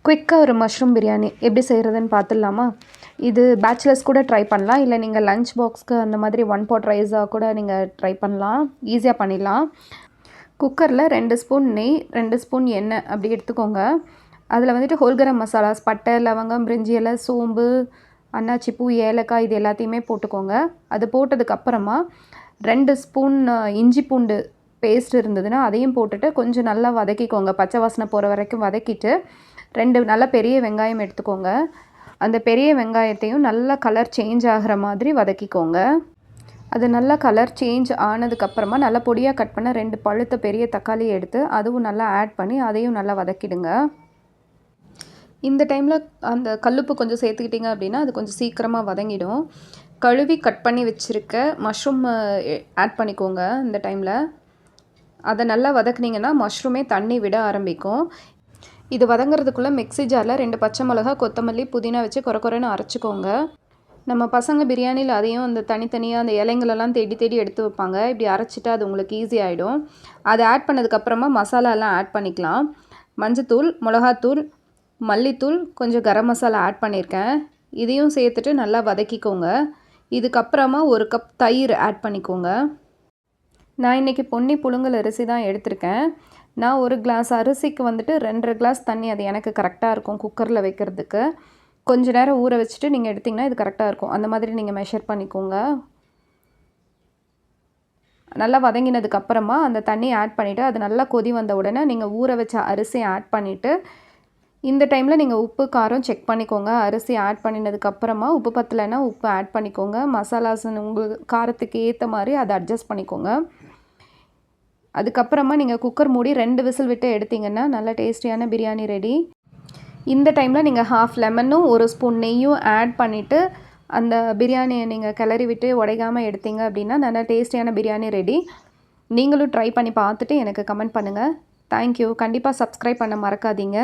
குயிக்காக ஒரு மஷ்ரூம் பிரியாணி எப்படி செய்கிறதுன்னு பார்த்துடலாமா? இது பேச்சுலர்ஸ் கூட ட்ரை பண்ணலாம். இல்லை நீங்கள் லஞ்ச் பாக்ஸ்க்கு அந்த மாதிரி ஒன் பாட் ரைஸாக கூட நீங்கள் ட்ரை பண்ணலாம். ஈஸியாக பண்ணிடலாம். குக்கரில் 2 ஸ்பூன் நெய், 2 ஸ்பூன் எண்ணெய் அப்படி எடுத்துக்கோங்க. அதில் வந்துட்டு ஹோல் கரம் மசாலாஸ், பட்டை, லவங்கம், பிரிஞ்சி இலை, சோம்பு, அன்னாச்சி பூ, ஏலக்காய் இது எல்லாத்தையுமே போட்டுக்கோங்க. அது போட்டதுக்கப்புறமா 2 ஸ்பூன் இஞ்சி பூண்டு பேஸ்ட் இருந்ததுன்னா அதையும் போட்டுட்டு கொஞ்சம் நல்லா வதக்கிக்கோங்க. பச்சை வாசனை போகிற வரைக்கும் வதக்கிட்டு 2 நல்ல பெரிய வெங்காயம் எடுத்துக்கோங்க. அந்த பெரிய வெங்காயத்தையும் நல்லா கலர் சேஞ்ச் ஆகிற மாதிரி வதக்கிக்கோங்க. அது நல்லா கலர் சேஞ்ச் ஆனதுக்கப்புறமா நல்லா பொடியாக கட் பண்ண 2 பழுத்த பெரிய தக்காளி எடுத்து அதுவும் நல்லா ஆட் பண்ணி அதையும் நல்லா வதக்கிடுங்க. இந்த டைமில் அந்த கல்லுப்பு கொஞ்சம் சேர்த்துக்கிட்டிங்க அப்படின்னா அது கொஞ்சம் சீக்கிரமாக வதங்கிடும். கழுவி கட் பண்ணி வச்சுருக்க மஷ்ரூம் ஆட் பண்ணிக்கோங்க. இந்த டைமில் அதை நல்லா வதக்குனிங்கன்னா மஷ்ரூமே தண்ணி விட ஆரம்பிக்கும். இது வதங்கிறதுக்குள்ளே மிக்ஸி ஜாரில் 2 பச்சை மிளகா, கொத்தமல்லி, புதினா வச்சு கொரன்னு அரைச்சிக்கோங்க. நம்ம பசங்க பிரியாணியில் அதையும் அந்த தனித்தனியாக அந்த இலைங்களெல்லாம் தேடி தேடி எடுத்து வைப்பாங்க. இப்படி அரைச்சிட்டா அது உங்களுக்கு ஈஸி ஆகிடும். அதை ஆட் பண்ணதுக்கப்புறமா மசாலாலாம் ஆட் பண்ணிக்கலாம். மஞ்சத்தூள், மிளகாத்தூள், மல்லித்தூள், கொஞ்சம் கரம் மசாலா ஆட் பண்ணியிருக்கேன். இதையும் சேர்த்துட்டு நல்லா வதக்கிக்கோங்க. இதுக்கப்புறமா 1 கப் தயிர் ஆட் பண்ணிக்கோங்க. நான் இன்றைக்கி பொன்னி புழுங்கல் அரிசி தான் எடுத்திருக்கேன். நான் 1 கிளாஸ் அரிசிக்கு வந்துட்டு 2.5 கிளாஸ் தண்ணி, அது எனக்கு கரெக்டாக இருக்கும் குக்கரில் வைக்கிறதுக்கு. கொஞ்சம் நேரம் ஊற வச்சுட்டு நீங்கள் எடுத்திங்கன்னா இது கரெக்டாக இருக்கும். அந்த மாதிரி நீங்கள் மெஷர் பண்ணிக்கோங்க. நல்லா வதங்கினதுக்கப்புறமா அந்த தண்ணி ஆட் பண்ணிவிட்டு அது நல்லா கொதி வந்த உடனே நீங்கள் ஊற வச்ச அரிசியை ஆட் பண்ணிவிட்டு இந்த டைமில் நீங்கள் உப்பு காரம் செக் பண்ணிக்கோங்க. அரிசி ஆட் பண்ணினதுக்கப்புறமா உப்பு பத்தலைன்னா உப்பு ஆட் பண்ணிக்கோங்க. மசாலாஸ் உங்களுக்கு காரத்துக்கு ஏற்ற மாதிரி அதை அட்ஜஸ்ட் பண்ணிக்கோங்க. அதுக்கப்புறமா நீங்கள் குக்கர் மூடி 2 விசில் விட்டு எடுத்திங்கன்னா நல்ல டேஸ்டியான பிரியாணி ரெடி. இந்த டைமில் நீங்கள் ஹாஃப் லெமனும் 1 ஸ்பூன் நெய்யும் ஆட் பண்ணிவிட்டு அந்த பிரியாணியை நீங்கள் கிளறி விட்டு உடைக்காமல் எடுத்தீங்க அப்படின்னா நல்ல டேஸ்டியான பிரியாணி ரெடி. நீங்களும் ட்ரை பண்ணி பார்த்துட்டு எனக்கு கமெண்ட் பண்ணுங்கள். தேங்க்யூ. கண்டிப்பாக சப்ஸ்கிரைப் பண்ண மறக்காதீங்க.